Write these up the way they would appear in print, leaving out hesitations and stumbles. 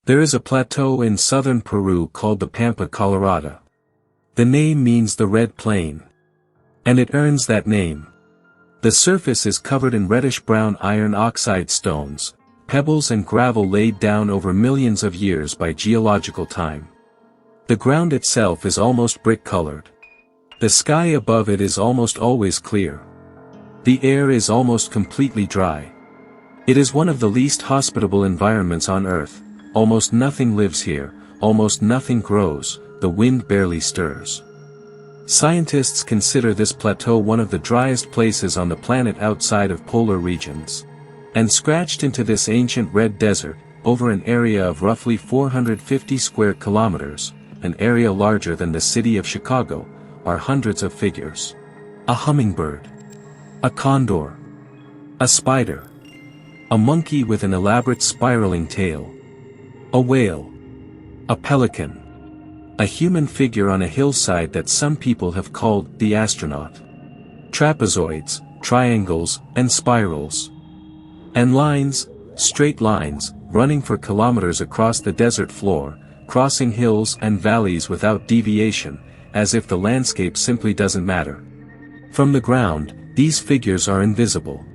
There is a plateau in southern Peru called the Pampa Colorada. The name means the red plain. And it earns that name. The surface is covered in reddish-brown iron oxide stones, pebbles and gravel laid down over millions of years by geological time. The ground itself is almost brick-colored. The sky above it is almost always clear. The air is almost completely dry. It is one of the least hospitable environments on Earth. Almost nothing lives here, almost nothing grows, the wind barely stirs. Scientists consider this plateau one of the driest places on the planet outside of polar regions. And scratched into this ancient red desert, over an area of roughly 450 square kilometers, an area larger than the city of Chicago, are hundreds of figures. A hummingbird. A condor. A spider. A monkey with an elaborate spiraling tail. A whale. A pelican. A human figure on a hillside that some people have called the astronaut. Trapezoids, triangles, and spirals. And lines, straight lines, running for kilometers across the desert floor, crossing hills and valleys without deviation, as if the landscape simply doesn't matter. From the ground, these figures are invisible.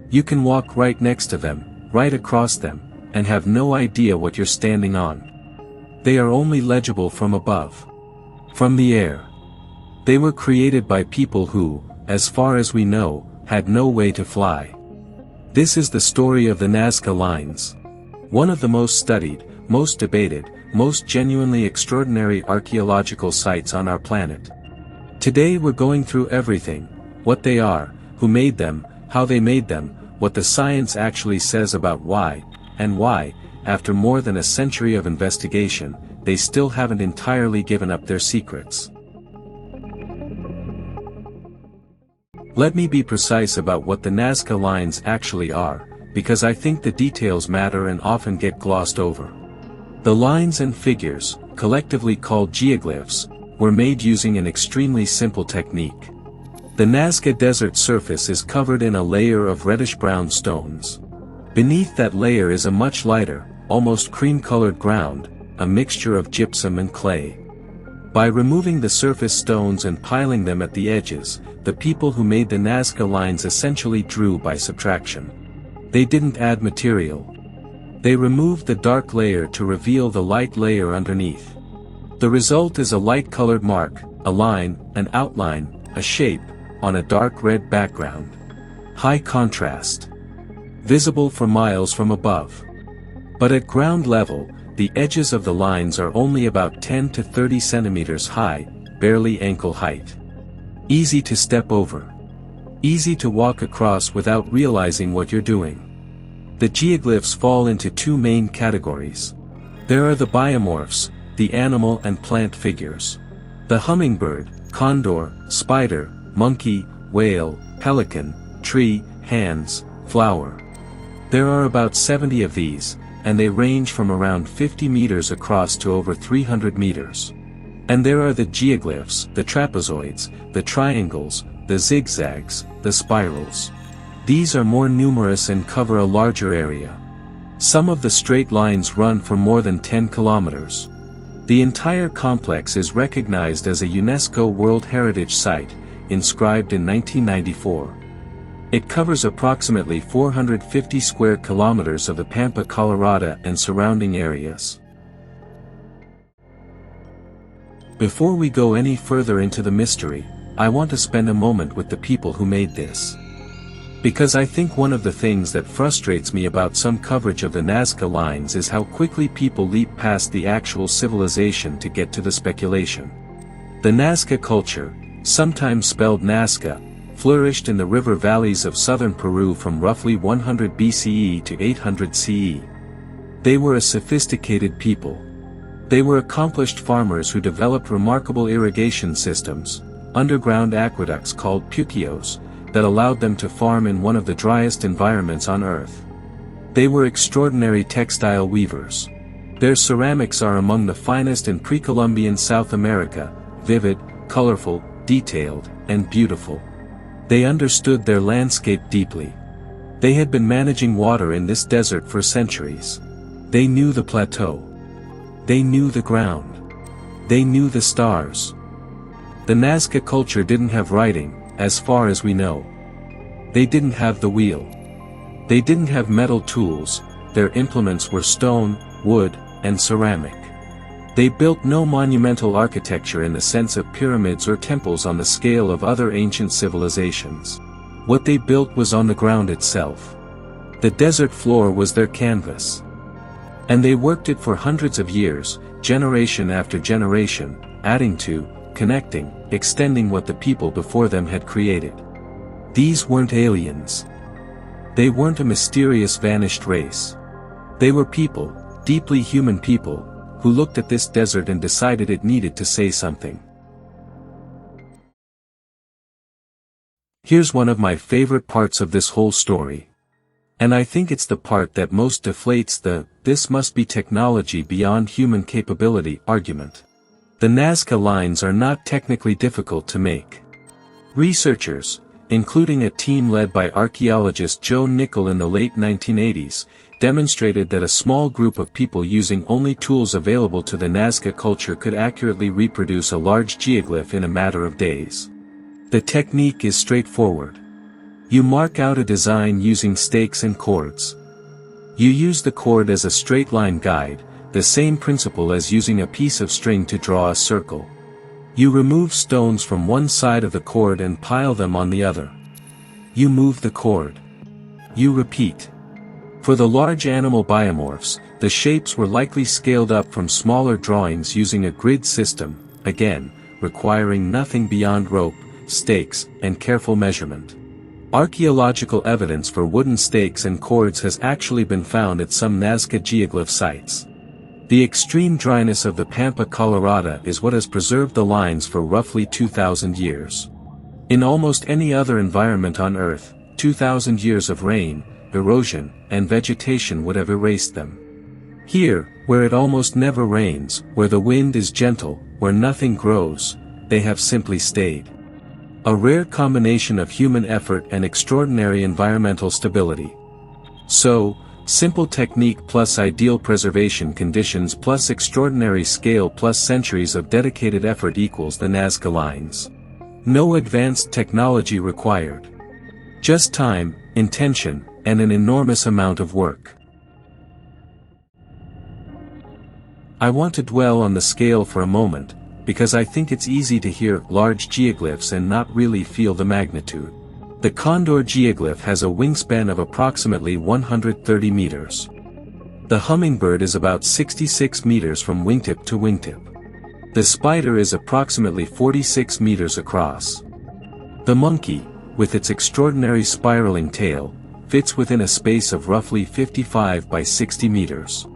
You can walk right next to them, right across them, and have no idea what you're standing on. They are only legible from above. From the air. They were created by people who, as far as we know, had no way to fly. This is the story of the Nazca lines. One of the most studied, most debated, most genuinely extraordinary archaeological sites on our planet. Today we're going through everything, what they are, who made them, how they made them, what the science actually says about why, and why, after more than a century of investigation, they still haven't entirely given up their secrets. Let me be precise about what the Nazca lines actually are, because I think the details matter and often get glossed over. The lines and figures, collectively called geoglyphs, were made using an extremely simple technique. The Nazca desert surface is covered in a layer of reddish-brown stones. Beneath that layer is a much lighter, almost cream-colored ground, a mixture of gypsum and clay. By removing the surface stones and piling them at the edges, the people who made the Nazca lines essentially drew by subtraction. They didn't add material. They removed the dark layer to reveal the light layer underneath. The result is a light-colored mark, a line, an outline, a shape, on a dark red background. High contrast. Visible for miles from above. But at ground level, the edges of the lines are only about 10 to 30 centimeters high, barely ankle height. Easy to step over. Easy to walk across without realizing what you're doing. The geoglyphs fall into two main categories. There are the biomorphs, the animal and plant figures. The hummingbird, condor, spider, monkey, whale, pelican, tree, hands, flower. There are about 70 of these, and they range from around 50 meters across to over 300 meters. And there are the geoglyphs, the trapezoids, the triangles, the zigzags, the spirals. These are more numerous and cover a larger area. Some of the straight lines run for more than 10 kilometers. The entire complex is recognized as a UNESCO World Heritage Site, inscribed in 1994. It covers approximately 450 square kilometers of the Pampa Colorada and surrounding areas. Before we go any further into the mystery, I want to spend a moment with the people who made this. Because I think one of the things that frustrates me about some coverage of the Nazca lines is how quickly people leap past the actual civilization to get to the speculation. The Nazca culture, sometimes spelled Nazca, flourished in the river valleys of southern Peru from roughly 100 BCE to 800 CE. They were a sophisticated people. They were accomplished farmers who developed remarkable irrigation systems, underground aqueducts called puquios, that allowed them to farm in one of the driest environments on Earth. They were extraordinary textile weavers. Their ceramics are among the finest in pre-Columbian South America, vivid, colorful, detailed, and beautiful. They understood their landscape deeply. They had been managing water in this desert for centuries. They knew the plateau. They knew the ground. They knew the stars. The Nazca culture didn't have writing, as far as we know. They didn't have the wheel. They didn't have metal tools, their implements were stone, wood, and ceramic. They built no monumental architecture in the sense of pyramids or temples on the scale of other ancient civilizations. What they built was on the ground itself. The desert floor was their canvas. And they worked it for hundreds of years, generation after generation, adding to, connecting, extending what the people before them had created. These weren't aliens. They weren't a mysterious vanished race. They were people, deeply human people, who looked at this desert and decided it needed to say something. Here's one of my favorite parts of this whole story. And I think it's the part that most deflates the "this must be technology beyond human capability" argument. The Nazca lines are not technically difficult to make. Researchers, including a team led by archaeologist Joe Nickell in the late 1980s, demonstrated that a small group of people using only tools available to the Nazca culture could accurately reproduce a large geoglyph in a matter of days. The technique is straightforward. You mark out a design using stakes and chords. You use the chord as a straight line guide, the same principle as using a piece of string to draw a circle. You remove stones from one side of the chord and pile them on the other. You move the chord. You repeat. For the large animal biomorphs, the shapes were likely scaled up from smaller drawings using a grid system, again, requiring nothing beyond rope, stakes, and careful measurement. Archaeological evidence for wooden stakes and cords has actually been found at some Nazca geoglyph sites. The extreme dryness of the Pampa Colorada is what has preserved the lines for roughly 2,000 years. In almost any other environment on Earth, 2,000 years of rain, erosion, and vegetation would have erased them. Here, where it almost never rains, where the wind is gentle, where nothing grows, they have simply stayed. A rare combination of human effort and extraordinary environmental stability. So, simple technique plus ideal preservation conditions plus extraordinary scale plus centuries of dedicated effort equals the Nazca lines. No advanced technology required. Just time, intention, and an enormous amount of work. I want to dwell on the scale for a moment, because I think it's easy to hear large geoglyphs and not really feel the magnitude. The condor geoglyph has a wingspan of approximately 130 meters. The hummingbird is about 66 meters from wingtip to wingtip. The spider is approximately 46 meters across. The monkey, with its extraordinary spiraling tail, fits within a space of roughly 55 by 60 meters.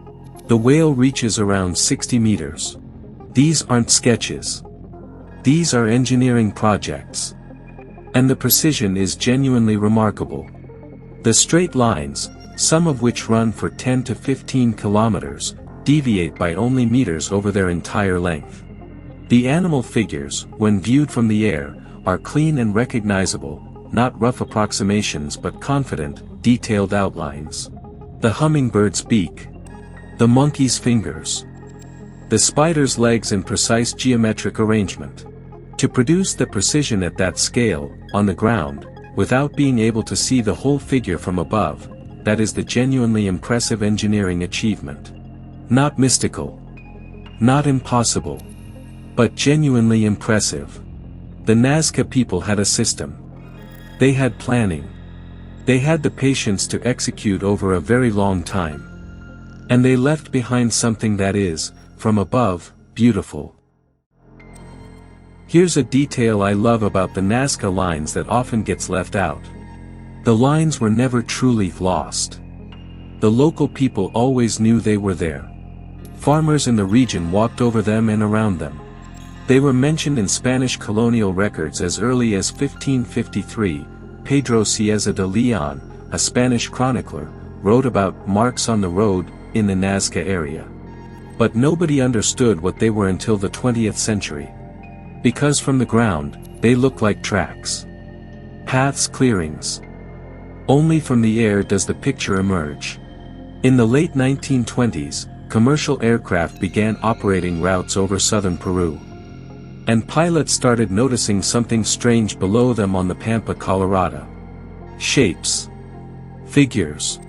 The whale reaches around 60 meters. These aren't sketches. These are engineering projects. And the precision is genuinely remarkable. The straight lines, some of which run for 10 to 15 kilometers, deviate by only meters over their entire length. The animal figures, when viewed from the air, are clean and recognizable, not rough approximations but confident, detailed outlines. The hummingbird's beak. The monkey's fingers. The spider's legs in precise geometric arrangement. To produce the precision at that scale, on the ground, without being able to see the whole figure from above, that is the genuinely impressive engineering achievement. Not mystical. Not impossible. But genuinely impressive. The Nazca people had a system. They had planning. They had the patience to execute over a very long time. And they left behind something that is, from above, beautiful. Here's a detail I love about the Nazca lines that often gets left out. The lines were never truly lost. The local people always knew they were there. Farmers in the region walked over them and around them. They were mentioned in Spanish colonial records as early as 1553. Pedro Cieza de Leon, a Spanish chronicler, wrote about marks on the road in the Nazca area. But nobody understood what they were until the 20th century. Because from the ground, they look like tracks. Paths, clearings. Only from the air does the picture emerge. In the late 1920s, commercial aircraft began operating routes over southern Peru. And pilots started noticing something strange below them on the Pampa Colorada. Shapes. Figures.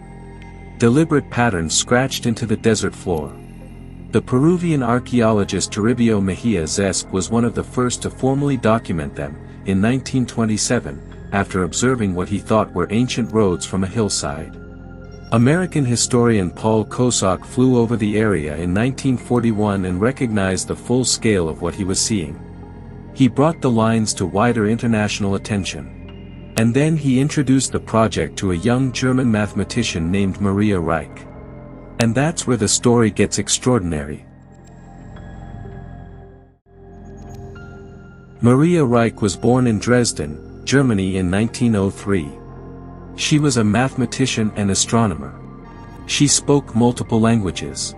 Deliberate patterns scratched into the desert floor. The Peruvian archaeologist Toribio Mejia Zesc was one of the first to formally document them, in 1927, after observing what he thought were ancient roads from a hillside. American historian Paul Kosok flew over the area in 1941 and recognized the full scale of what he was seeing. He brought the lines to wider international attention. And then he introduced the project to a young German mathematician named Maria Reich. And that's where the story gets extraordinary. Maria Reich was born in Dresden, Germany in 1903. She was a mathematician and astronomer. She spoke multiple languages.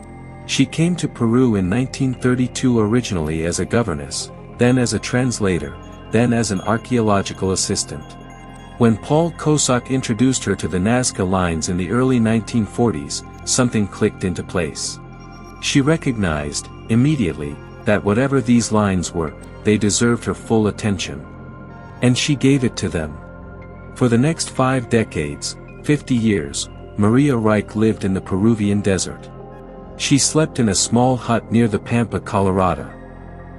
She came to Peru in 1932 originally as a governess, then as a translator, then as an archaeological assistant. When Paul Kosok introduced her to the Nazca lines in the early 1940s, something clicked into place. She recognized, immediately, that whatever these lines were, they deserved her full attention. And she gave it to them. For the next 5 decades, 50 years, Maria Reich lived in the Peruvian desert. She slept in a small hut near the Pampa Colorada.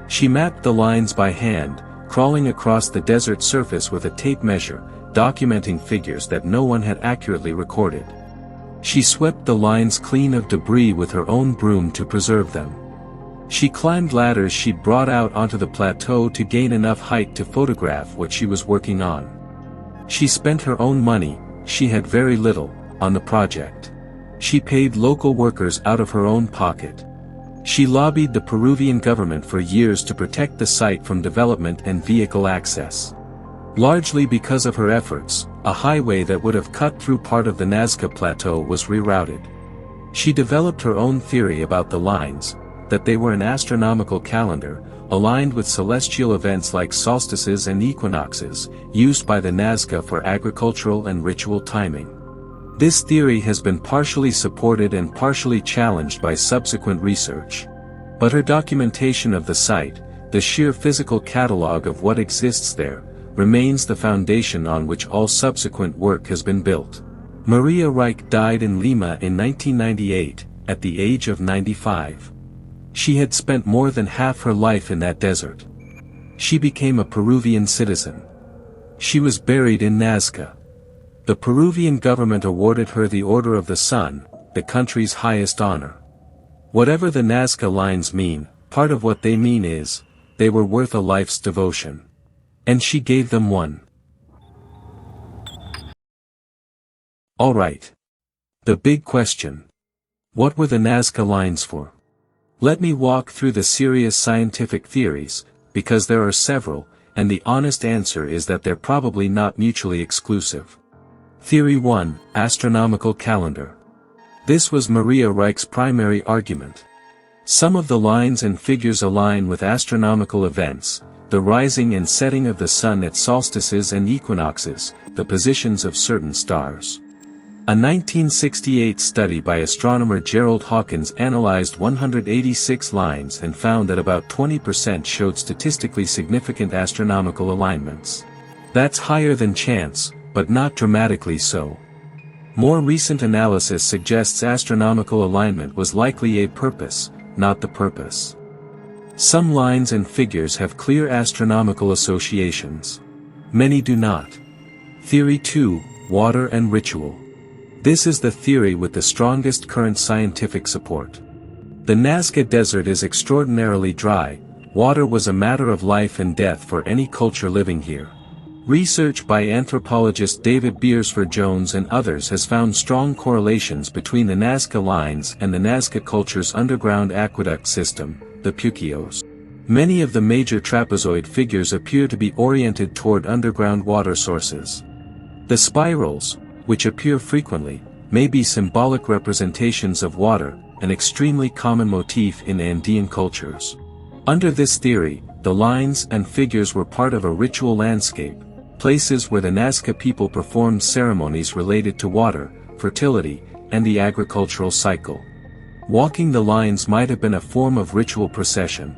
She mapped the lines by hand, crawling across the desert surface with a tape measure, documenting figures that no one had accurately recorded. She swept the lines clean of debris with her own broom to preserve them. She climbed ladders she'd brought out onto the plateau to gain enough height to photograph what she was working on. She spent her own money, she had very little, on the project. She paid local workers out of her own pocket. She lobbied the Peruvian government for years to protect the site from development and vehicle access. Largely because of her efforts, a highway that would have cut through part of the Nazca Plateau was rerouted. She developed her own theory about the lines, that they were an astronomical calendar, aligned with celestial events like solstices and equinoxes, used by the Nazca for agricultural and ritual timing. This theory has been partially supported and partially challenged by subsequent research. But her documentation of the site, the sheer physical catalog of what exists there, remains the foundation on which all subsequent work has been built. Maria Reich died in Lima in 1998, at the age of 95. She had spent more than half her life in that desert. She became a Peruvian citizen. She was buried in Nazca. The Peruvian government awarded her the Order of the Sun, the country's highest honor. Whatever the Nazca lines mean, part of what they mean is, they were worth a life's devotion. And she gave them one. Alright. The big question. What were the Nazca lines for? Let me walk through the serious scientific theories, because there are several, and the honest answer is that they're probably not mutually exclusive. Theory 1, Astronomical Calendar. This was Maria Reich's primary argument. Some of the lines and figures align with astronomical events, the rising and setting of the sun at solstices and equinoxes, the positions of certain stars. A 1968 study by astronomer Gerald Hawkins analyzed 186 lines and found that about 20% showed statistically significant astronomical alignments. That's higher than chance, but not dramatically so. More recent analysis suggests astronomical alignment was likely a purpose, not the purpose. Some lines and figures have clear astronomical associations. Many do not. Theory 2, Water and Ritual. This is the theory with the strongest current scientific support. The Nazca Desert is extraordinarily dry. Water was a matter of life and death for any culture living here. Research by anthropologist David Beersford-Jones and others has found strong correlations between the Nazca lines and the Nazca culture's underground aqueduct system, the Puquios. Many of the major trapezoid figures appear to be oriented toward underground water sources. The spirals, which appear frequently, may be symbolic representations of water, an extremely common motif in Andean cultures. Under this theory, the lines and figures were part of a ritual landscape, places where the Nazca people performed ceremonies related to water, fertility, and the agricultural cycle. Walking the lines might have been a form of ritual procession.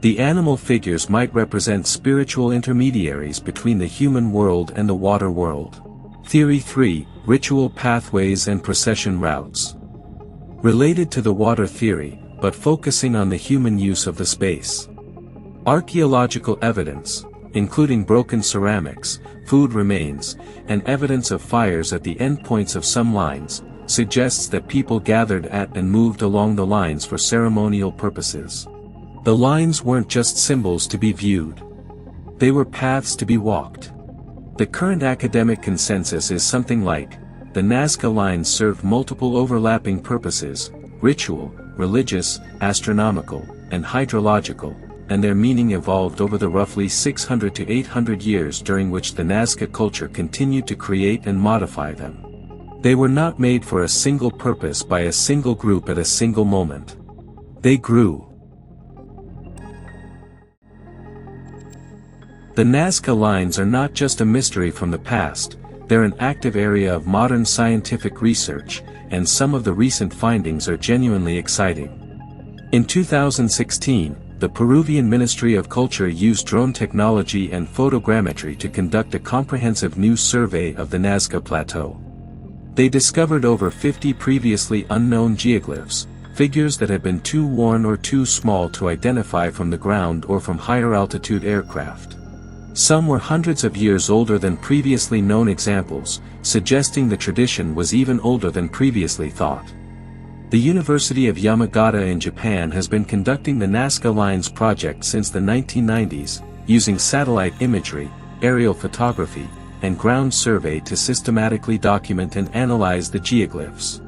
The animal figures might represent spiritual intermediaries between the human world and the water world. Theory 3, Ritual Pathways and Procession Routes. Related to the water theory, but focusing on the human use of the space. Archaeological evidence, including broken ceramics, food remains, and evidence of fires at the endpoints of some lines, suggests that people gathered at and moved along the lines for ceremonial purposes. The lines weren't just symbols to be viewed. They were paths to be walked. The current academic consensus is something like, the Nazca lines served multiple overlapping purposes, ritual, religious, astronomical, and hydrological, and their meaning evolved over the roughly 600 to 800 years during which the Nazca culture continued to create and modify them. They were not made for a single purpose by a single group at a single moment. They grew. The Nazca lines are not just a mystery from the past, they're an active area of modern scientific research, and some of the recent findings are genuinely exciting. In 2016, the Peruvian Ministry of Culture used drone technology and photogrammetry to conduct a comprehensive new survey of the Nazca Plateau. They discovered over 50 previously unknown geoglyphs, figures that had been too worn or too small to identify from the ground or from higher altitude aircraft. Some were hundreds of years older than previously known examples, suggesting the tradition was even older than previously thought. The University of Yamagata in Japan has been conducting the Nazca Lines project since the 1990s, using satellite imagery, aerial photography, and ground survey to systematically document and analyze the geoglyphs.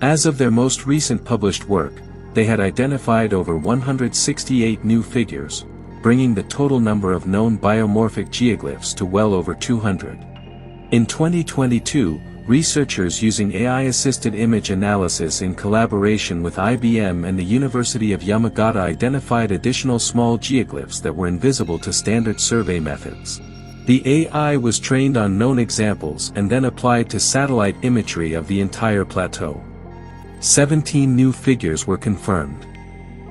As of their most recent published work, they had identified over 168 new figures, bringing the total number of known biomorphic geoglyphs to well over 200. In 2022, researchers using AI-assisted image analysis in collaboration with IBM and the University of Yamagata identified additional small geoglyphs that were invisible to standard survey methods. The AI was trained on known examples and then applied to satellite imagery of the entire plateau. 17 new figures were confirmed.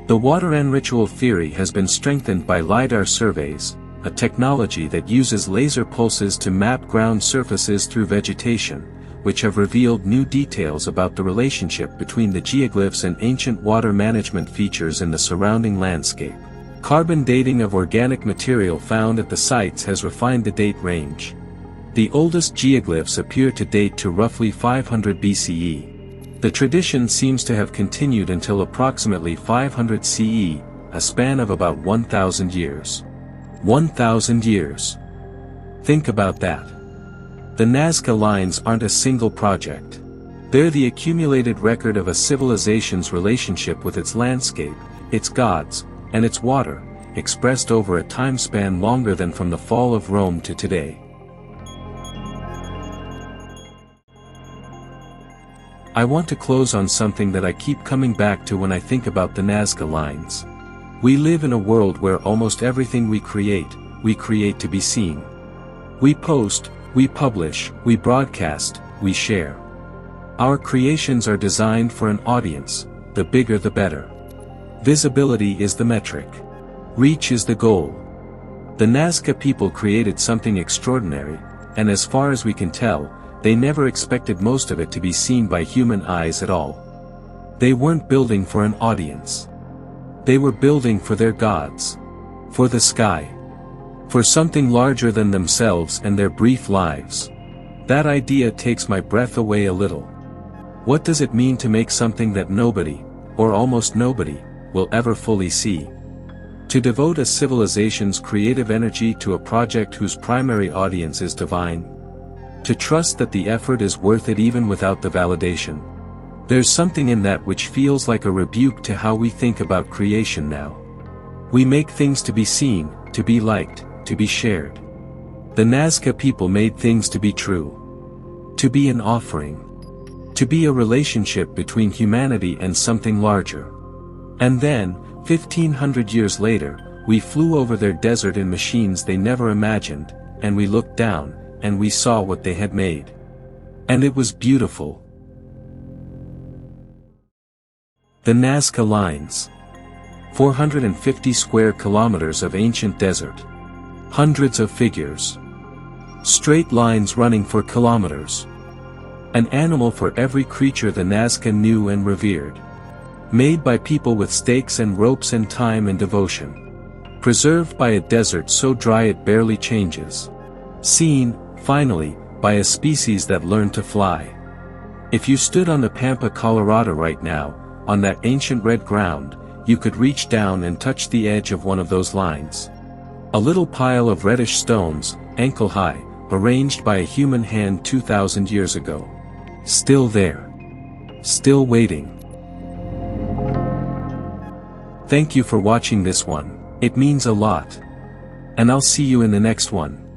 The water and ritual theory has been strengthened by LiDAR surveys, a technology that uses laser pulses to map ground surfaces through vegetation, which have revealed new details about the relationship between the geoglyphs and ancient water management features in the surrounding landscape. Carbon dating of organic material found at the sites has refined the date range. The oldest geoglyphs appear to date to roughly 500 BCE. The tradition seems to have continued until approximately 500 CE, a span of about 1,000 years. 1,000 years. Think about that. The Nazca lines aren't a single project. They're the accumulated record of a civilization's relationship with its landscape, its gods, and its water, expressed over a time span longer than from the fall of Rome to today. I want to close on something that I keep coming back to when I think about the Nazca lines. We live in a world where almost everything we create to be seen. We post, we publish, we broadcast, we share. Our creations are designed for an audience, the bigger the better. Visibility is the metric. Reach is the goal. The Nazca people created something extraordinary, and as far as we can tell, they never expected most of it to be seen by human eyes at all. They weren't building for an audience. They were building for their gods. For the sky. For something larger than themselves and their brief lives. That idea takes my breath away a little. What does it mean to make something that nobody, or almost nobody, will ever fully see? To devote a civilization's creative energy to a project whose primary audience is divine? To trust that the effort is worth it even without the validation? There's something in that which feels like a rebuke to how we think about creation now. We make things to be seen, to be liked, to be shared. The Nazca people made things to be true. To be an offering. To be a relationship between humanity and something larger. And then, 1,500 years later, we flew over their desert in machines they never imagined, and we looked down, and we saw what they had made. And it was beautiful. The Nazca Lines. 450 square kilometers of ancient desert. Hundreds of figures. Straight lines running for kilometers. An animal for every creature the Nazca knew and revered. Made by people with stakes and ropes and time and devotion. Preserved by a desert so dry it barely changes. Seen, finally, by a species that learned to fly. If you stood on the Pampa Colorada right now, on that ancient red ground, you could reach down and touch the edge of one of those lines. A little pile of reddish stones, ankle-high, arranged by a human hand 2,000 years ago. Still there. Still waiting. Thank you for watching this one, it means a lot. And I'll see you in the next one.